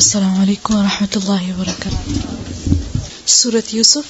السلام عليكم ورحمة الله وبركاته. سورة يوسف.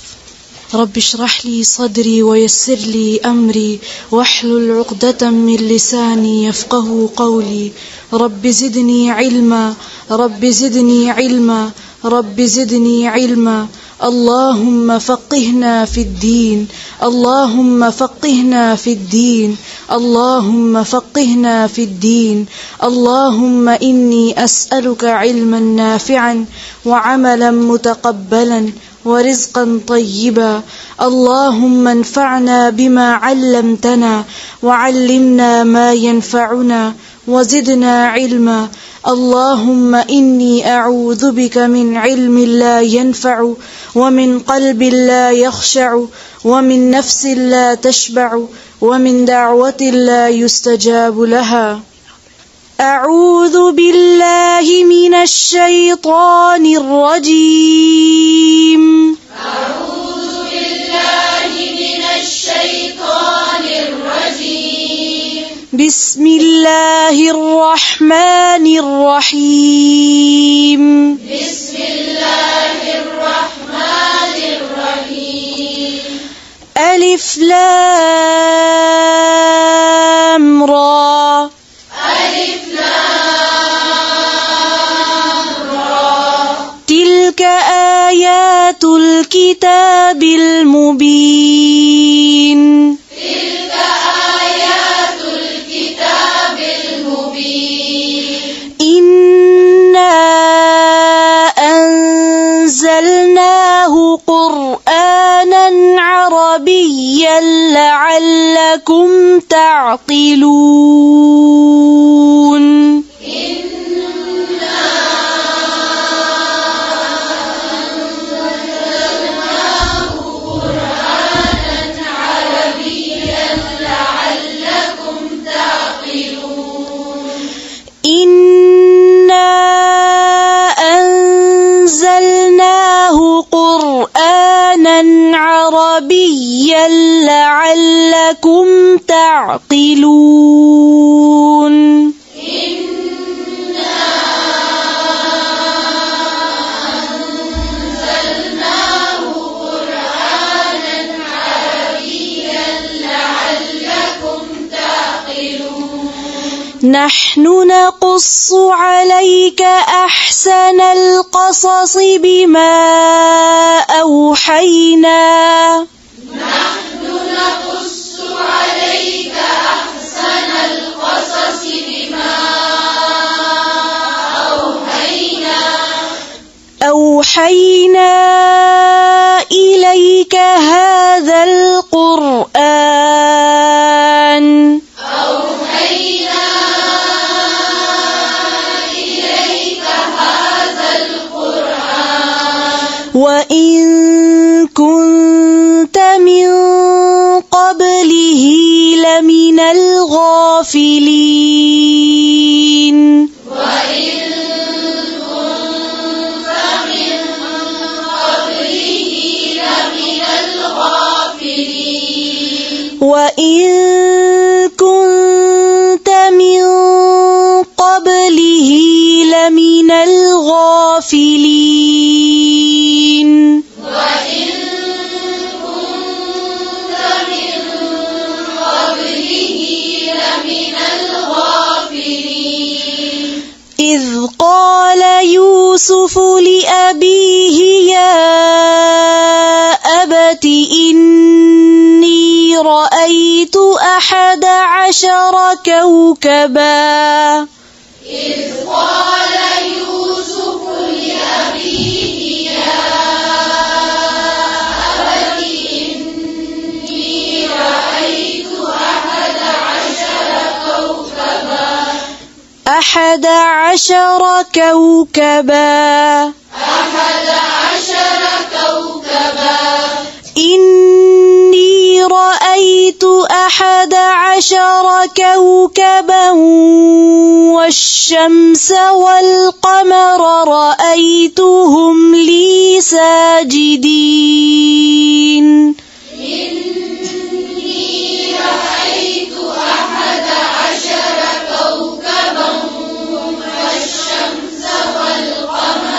رب اشرح لي صدري ويسر لي أمري واحلل عقدة من لساني يفقه قولي. رب زدني علما، رب زدني علما، رب زدني علما. اللهم فقهنا في الدين، اللهم فقهنا في الدين، اللهم فقهنا في الدين. اللهم إني أسألك علما نافعا وعملا متقبلا ورزقا طيبا. اللهم انفعنا بما علمتنا وعلمنا ما ينفعنا وزدنا علما. اللهم إني أعوذ بك من علم لا ينفع ومن قلب لا يخشع ومن نفس لا تشبع ومن دعوة لا يستجاب لها. أعوذ بالله من الشيطان الرجيم. أعوذ بالله من الشيطان الرجيم. بسم الله الرحمن الرحيم. بسم الله الرحمن الرحيم. ألف لام را. ألف لام را. تلك آيات الكتاب المبين. تلك آيات الكتاب المبين. إنا أنزلناه قرآنا عربيا لعلكم تعقلون. إنا أنزلناه قرآنا عربيا لعلكم تعقلون. نحن نقص عليك أحسن القصص بما أوحينا إليك هذا القرآن. وإن كنت من قبله لمن الغافلين. وإن كنت من قبله لمن الغافلين. إذ قال يوسف لأبيه يا أبت إني رأيت 11 كوكبا. إذ قال يوسف لأبيه يا أبت إني رأيت 11 كوكبا. 11 كوكبا. 11 كوكبا. إني رأيت 11 كوكبا والشمس والقمر رأيتهم لي ساجدين. إني رأيت 11 كوكبا والشمس والقمر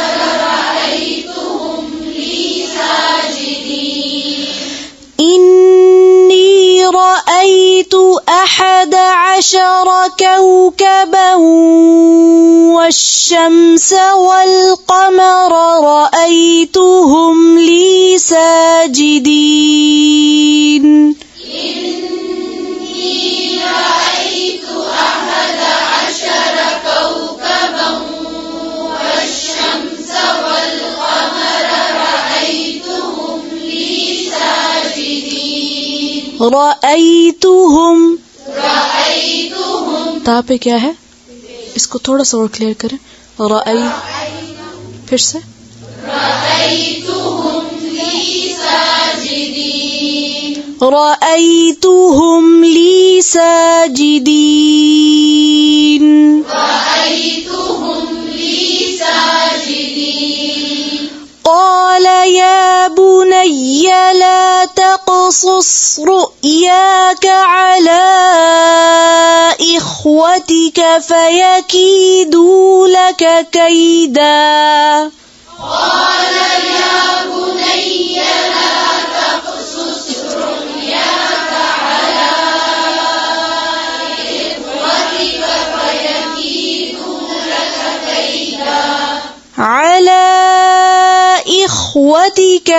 عشر كوكبا والشمس والقمر رأيتهم لي ساجدين إني رأيت 11 كوكبا والشمس والقمر رأيتهم لي ساجدين رأيتهم ता पे क्या है, इसको थोड़ा सा और क्लियर करें. रअई, फिर से रअयतुहुम ली साजिदीन रअयतुहुम ली साजिदीन रअयतुहुम ली साजिदीन قال يا بني لا تقصص رؤياك على إخوتك فيكيدوا لك كيدا قال يا بني لا تقصص رؤياك على إخوتك فيكيدوا لك كيدا على إخوتك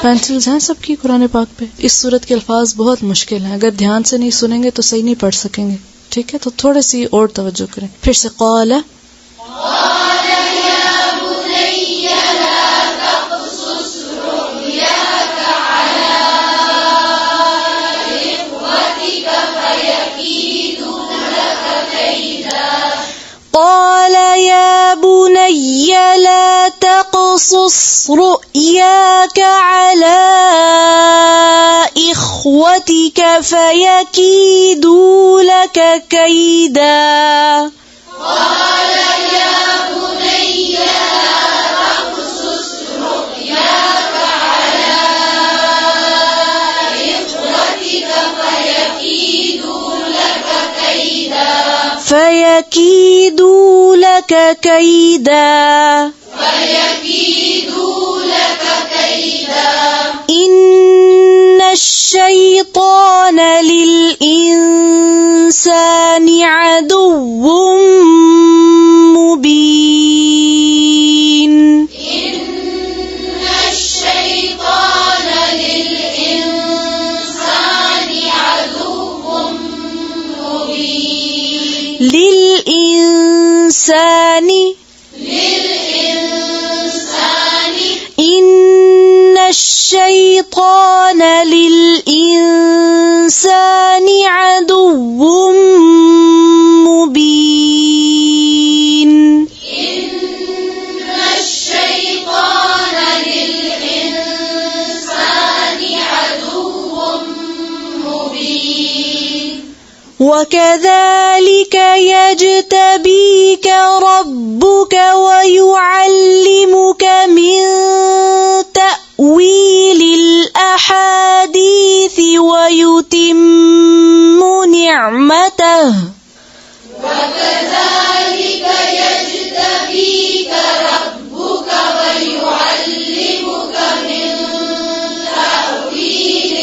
पेंसिल्स हैं सबकी कुरान पाक पे. इस सूरत के अल्फाज बहुत मुश्किल हैं, अगर ध्यान से नहीं सुनेंगे तो सही नहीं पढ़ सकेंगे. ठीक है, तो थोड़ी सी और तवज्जो करें. फिर से क़ाल قال يا بني لا تقصص رؤياك على إخوتك فيكيدوا لك كيدا قال يا بني لا تقصص رؤياك على إخوتك فيكيدوا لك كيدا فيكيدوا لك كيدا إن الشيطان للإنسان عدو مبين إن الشيطان للإنسان عدو مبين للإنسان إن الشيطان للإنسان عدو مبين إن الشيطان للإنسان عدو مبين وكذلك يجتبيك ربك ويعلمك من تأويل الأحاديث ويتم نعمته وكذلك يجتبيك ربك ويعلمك من تأويل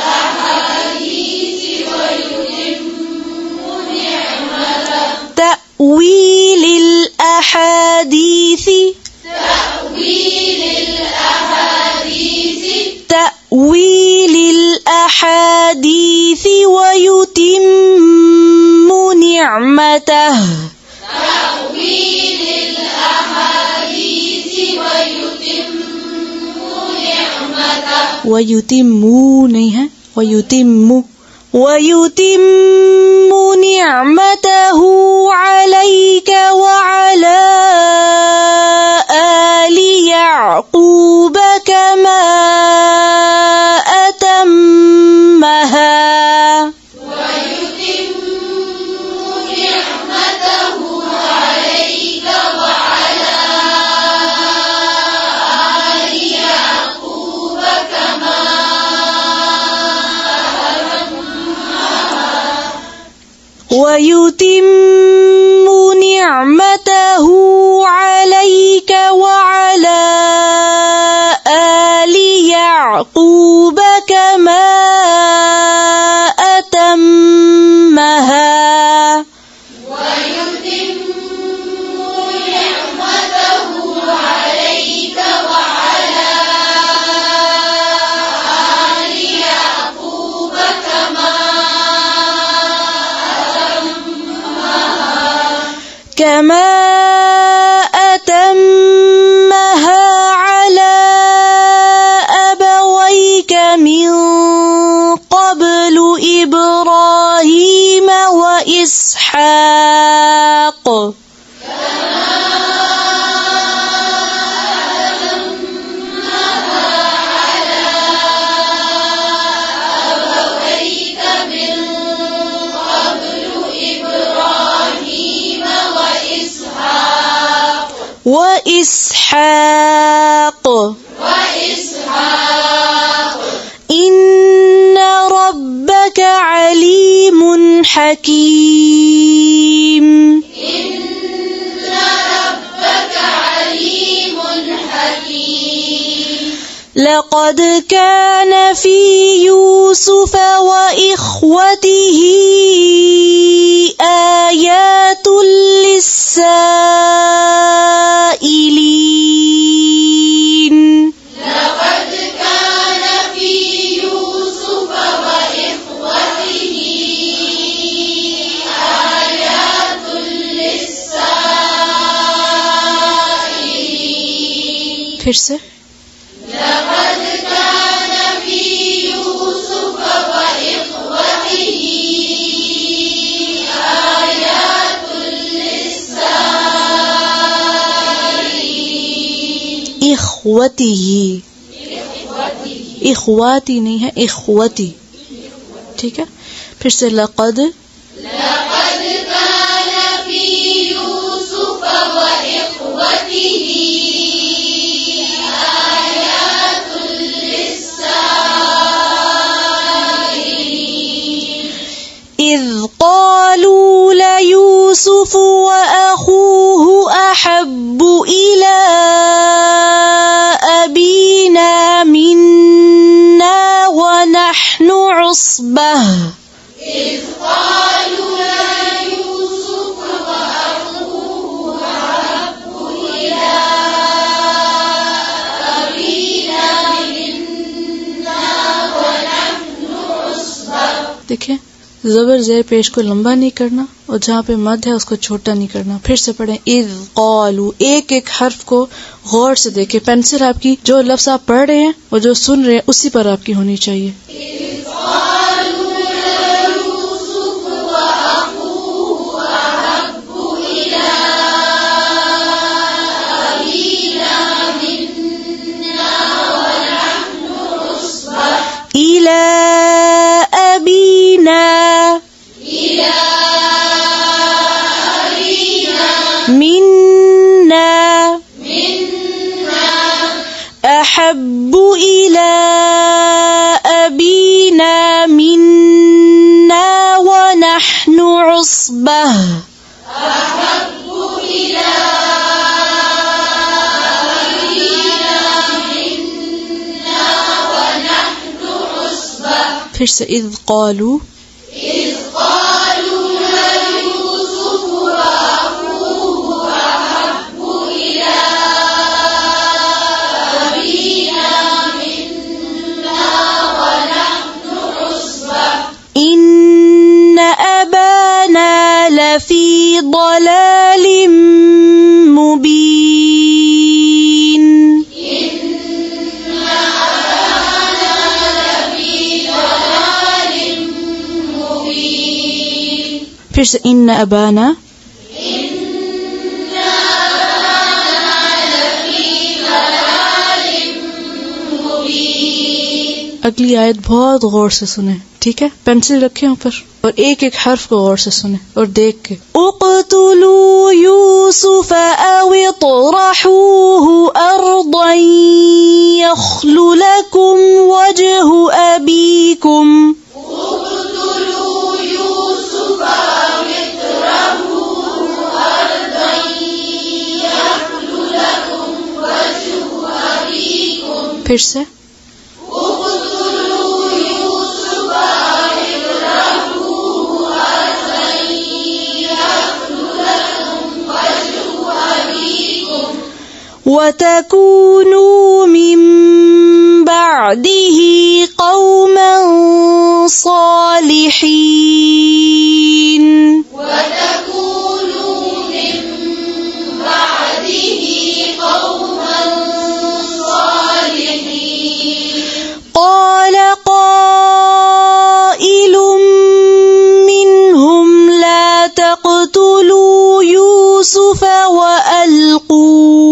الأحاديث ويتم نعمته تأويل الأحاديث ويتم نعمته ويتم नहीं है ويتم نعمته عليك وعلى آل يعقوب كما أتمها ويتم كما أتمها على أبويك من قبل إبراهيم وإسحاق وإسحاق إن ربك عليم حكيم لقد كان في يوسف وإخوته آيات للسائلين لقد كان في يوسف وإخوته آيات للسائلين फिर से لقد كان في يوسف وإخوته آيات للسائلين إخوته इख्वाती नहीं है इख्वती ठीक है फिर से लक़द لقد كان في يوسف وإخوته آيات للسائلين إذ قالوا ليوسف وأخوه أحب إلى أبينا منا ونحن عصبة إذ قالوا ليوسف وأخوه أحب إلى أبينا منا ونحن عصبة देखिए ज़बर ज़ेर पेश को लंबा नहीं करना और जहाँ पे मद है उसको छोटा नहीं करना फिर से पढ़ें इज़ क़ालू एक एक हर्फ को गौर से देखें पेंसिल आपकी जो लफ्ज़ आप पढ़ रहे हैं और जो सुन रहे हैं उसी पर आपकी होनी चाहिए إلى أبينا منا أحب إلى أبينا منا ونحن عصبة फिर से إذ قالوا ليوسف وأخوه أحب إلى أبينا منا ونحن عصبة إن أبانا لفي ضلال مبين फिर से إن أبانا अगली आयत बहुत गौर से सुने ठीक है पेंसिल रखें ऊपर और एक एक हर्फ को गौर से सुने और देख के उक़्तुलू यूसुफ अव इतरहूहु अर्दन यख्लु लकुम वजहु अबीकुम फिर से وتكونوا من بعده قوما صالحين وتكونوا من يوسف وألقوه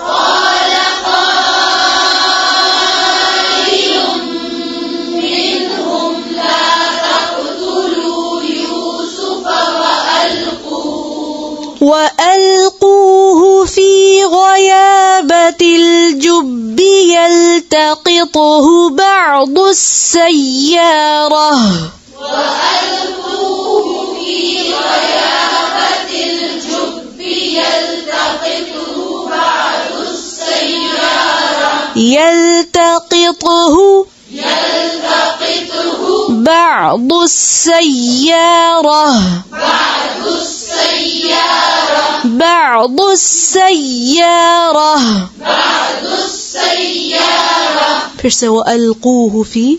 قال قائل منهم لا تقتلوا يوسف وألقوه في غيابة الجب يلتقطه بعض السيارة يلتقطه بعض السيارة फिर से وألقوه في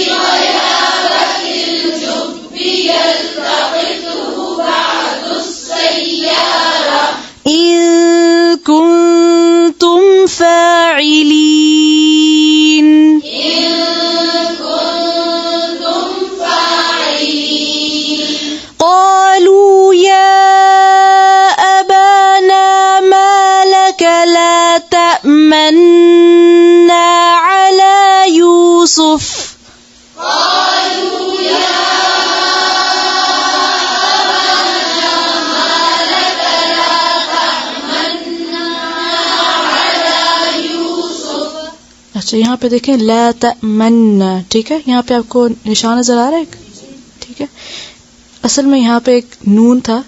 غيابة الجب يلتقطه بعض السيارة إن كنتم فاعلين قالوا يا أبانا ما لك لا تأمنا على يوسف अच्छा यहाँ पे देखें ला तमन्ना, ठीक है, यहाँ पे आपको निशान नजर आ रहा है, ठीक है। असल में यहाँ पे एक नून था,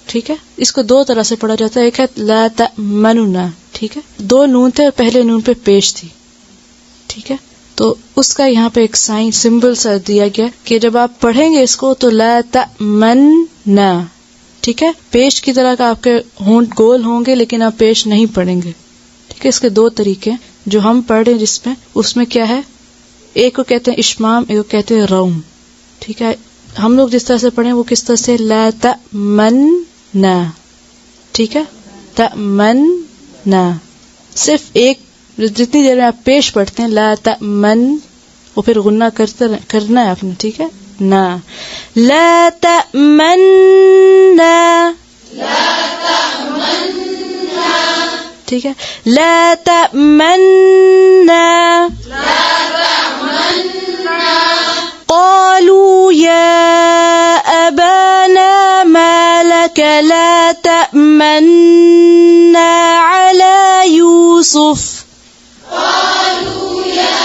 ठीक है, इसको दो तरह से पढ़ा जाता है, एक है ला तमन्ना, ठीक है, दो नून थे और पहले नून पे पेश थी, ठीक है, तो उसका यहाँ पे एक साइन सिंबल सा दिया गया कि जब आप पढ़ेंगे इसको तो ला तमन्ना, ठीक है, पेश की तरह का आपके होंठ गोल होंगे लेकिन आप पेश नहीं पढ़ेंगे, ठीक है। इसके दो तरीके जो हम पढ़ रहे हैं जिसमें, उसमें क्या है, एक को कहते हैं इश्माम, एक को कहते हैं रौम, ठीक है। हम लोग जिस तरह से पढ़े वो किस तरह से ला तमन्ना, ठीक है, तमन्ना, सिर्फ एक जितनी देर में आप पेश पढ़ते हैं ला तमन, वो फिर गुन्ना करना है आपने, ठीक है, ना ला तमन्ना, ठीक है, ला तमन्ना, قالوا يا أبانا ما لك لا تأمنا على يوسف قالوا يا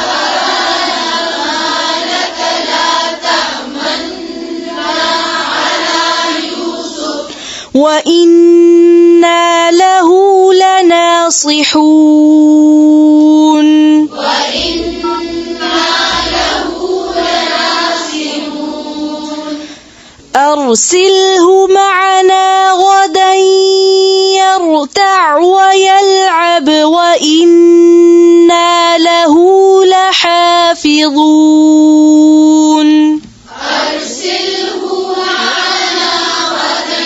أبانا ما لك لا تأمنا على يوسف وإنا له لناصحون أرسله معنا غدا يرتع ويلعب وإنا له لحافظون أرسله معنا غدا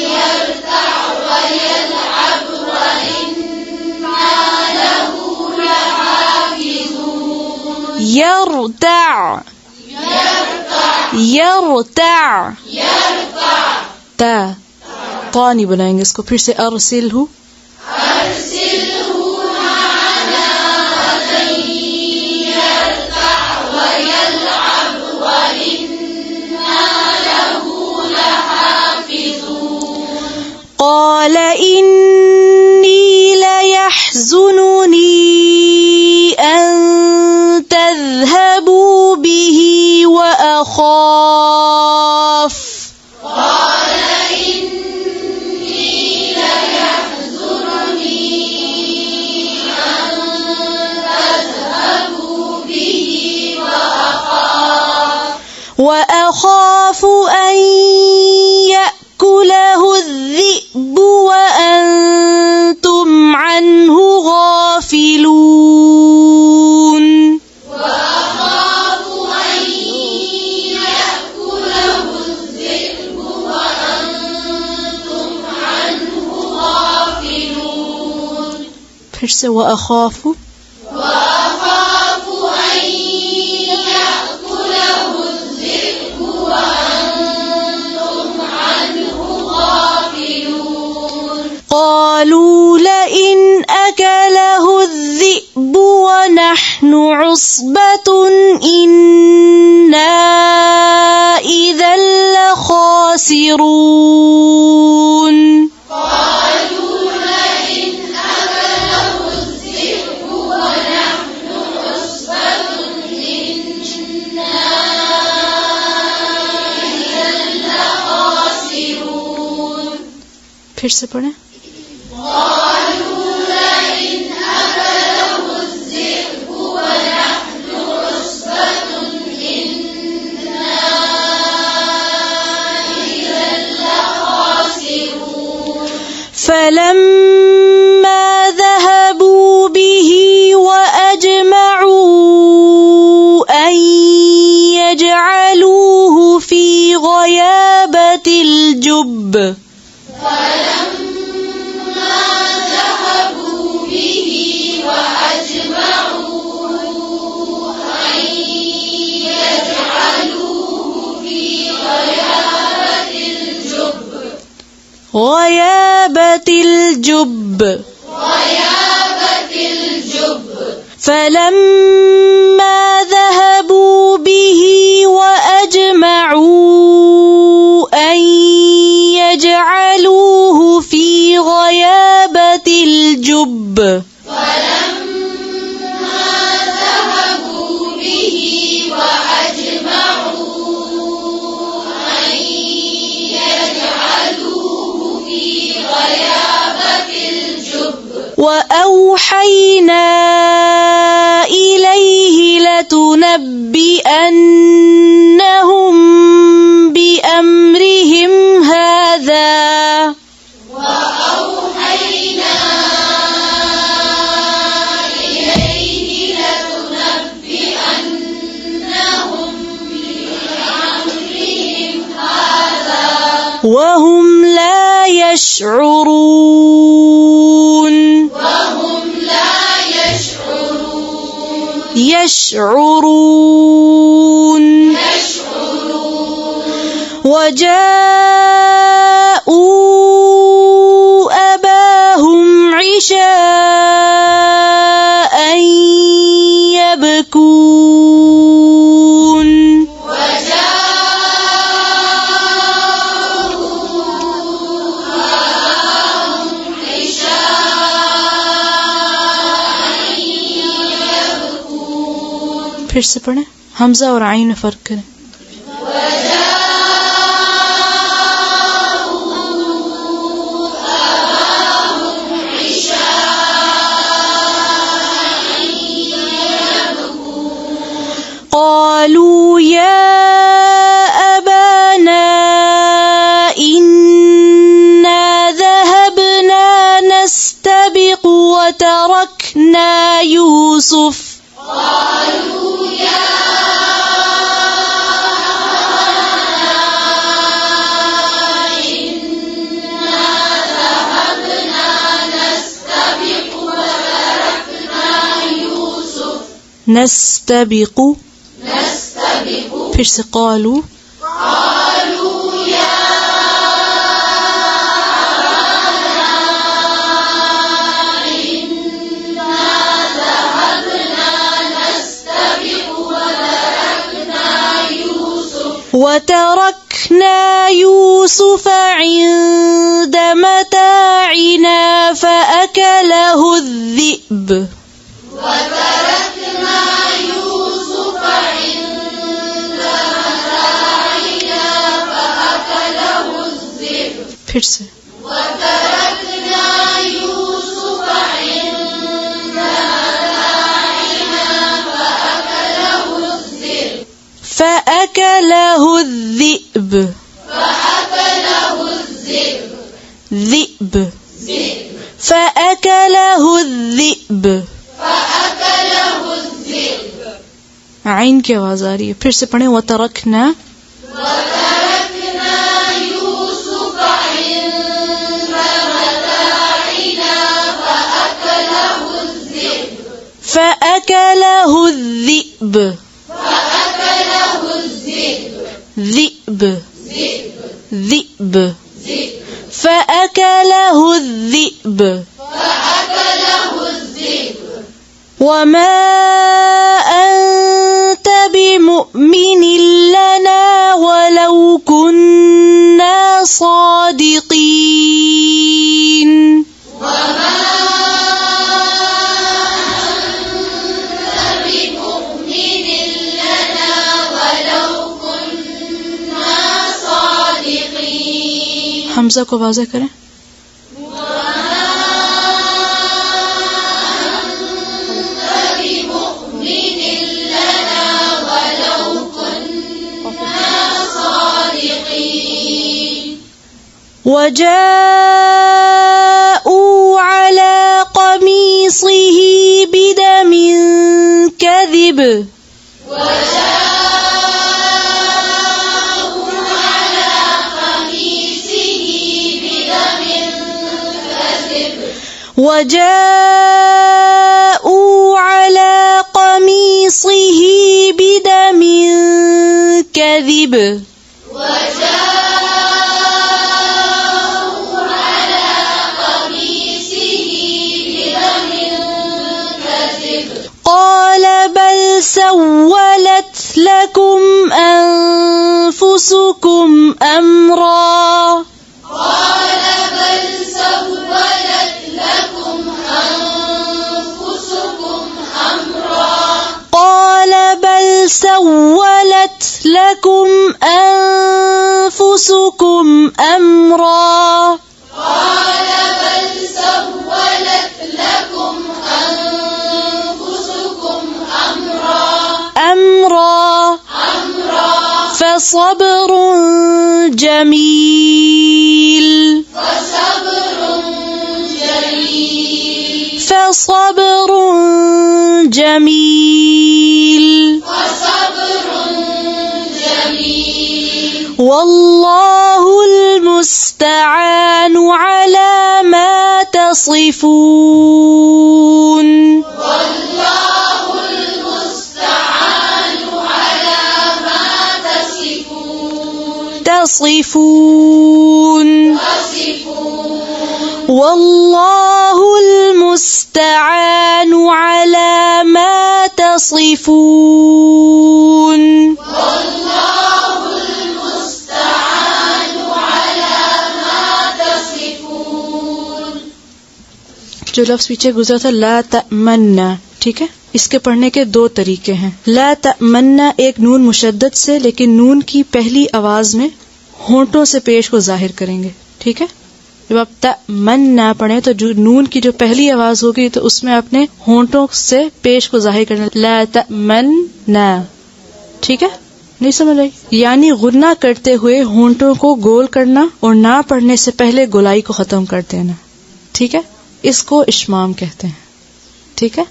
يرتع ويلعب وإنا له لحافظون يرتع تا طاني बनाएंगे इसको फिर से أرسله معنا غدا يرتع ويلعب وإنا له لحافظون قال إني ليحزنني أن تذهبوا به وأخاف وأخاف أن يأكله الذئب وأنتم عنه غافلون وأخاف أن يأكله الذئب وأنتم عنه غافلون फिर से وأخاف أن يأكله फिर से पढ़ें। قالوا لئن أكله الذئب ونحن عصبة إنا إذا لخاسرون فلما ذهبوا به وأجمعوا أن يجعلوه في غيابة الجب فلما ذهبوا به وأجمعوا أن يجعلوه في غيابة الجب فلما ذهبوا به وأجمعوا أن يجعلوه في غيابة الجب فلما ذهبوا به وأجمعوا أن يجعلوه في غيابة الجب وأوحينا إليه لتنبئنهم بأمرهم هذا وأوحينا إليه لتنبئنهم بأمرهم هذا وهم لا يشعرون وجاءوا أباهم عشاء يبكون फिर से पढ़ें, हमजा और आइन में फर्क करें। قالوا يا أبانا إنا ذهبنا نستبق وتركنا يوسف قالوا يا إنا ذهبنا نستبق وتركنا يوسف نستبق फिर से قالوا يا إنا ذهبنا نستبق وتركنا يوسف عند متاعنا فأكله الذئب وتركنا يوسف عند متاعنا فأكله الذئب फिर से وتركنا يوسف عند متاعنا فأكله الذئب فأكله الذئب ذئب فأكله الذئب عين की आवाज आ रही है, फिर से पढ़ें। वतरकना يوسف عند متاعنا فأكله الذئب ذئب ذئب فأكله الذئب وما أنت بمؤمن لنا ولو كنا صادقين وما أنت بمؤمن لنا ولو كنا صادقين हमजा को वाज़ह करें। وجاءوا على قميصه بدم كذب وجاءوا على قميصه بدم كذب قال بل سولت لكم أنفسكم أمرا قال بل سولت لكم أنفسكم أمرا فصبر جميل فصبر جميل والله المستعان على ما تصفون والله المستعان على ما تصفون जो लफ्ज पीछे गुजरा था ला तमन्ना, ठीक है, इसके पढ़ने के दो तरीके हैं। ला तमन्ना एक नून मुशद्दद से, लेकिन नून की पहली आवाज में होंठों से पेश को जाहिर करेंगे, ठीक है। जब आप तमन्ना पढ़े तो जो नून की जो पहली आवाज होगी तो उसमें आपने होंठों से पेश को जाहिर करना, ला तमन्ना, ठीक है, नहीं समझ आई? यानी गुन्ना करते हुए होंठों को गोल करना और ना पढ़ने से पहले गोलाई को खत्म कर देना, ठीक है, इसको इश्माम कहते हैं, ठीक है।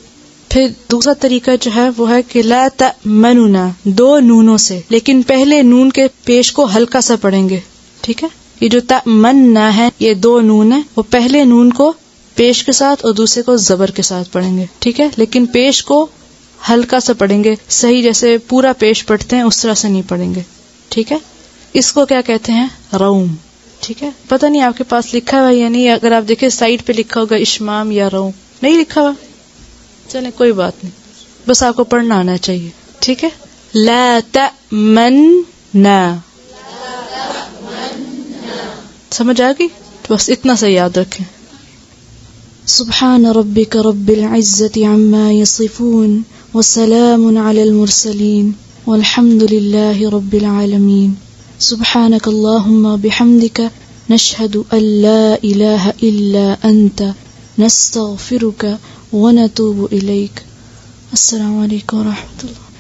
फिर दूसरा तरीका जो है वो है कि ला तमन्ना, दो नूनों से, लेकिन पहले नून के पेश को हल्का सा पढ़ेंगे, ठीक है। ये जो तमन्ना है ये दो नून है, वो पहले नून को पेश के साथ और दूसरे को जबर के साथ पढ़ेंगे, ठीक है, लेकिन पेश को हल्का सा पढ़ेंगे, सही जैसे पूरा पेश पढ़ते हैं उस तरह से नहीं पढ़ेंगे, ठीक है। इसको क्या कहते हैं? रऊम, ठीक है। पता नहीं आपके पास लिखा हुआ या नहीं, अगर आप देखें साइड पे लिखा होगा इश्माम या रऊम, नहीं लिखा हुआ, चले कोई बात नहीं, बस आपको पढ़ना आना चाहिए, ठीक है। ला तमन्ना, समझ आ गई? तो बस इतना सा याद रखें। सुब्हान रब्बिक रब्बिल इज्जति अम्मा यसिफून व सलामुन अलल मुरसलीन वल्हम्दुलिल्लाहि रब्बिल आलमीन। सुब्हानक अल्लाहुम्मा बिहम्दिका नशहदु अल्ला इलाहा इल्ला अंता नस्तगफिरुका व नतूबु इलैक। अस्सलामु अलैकुम व रहमतुल्लाह।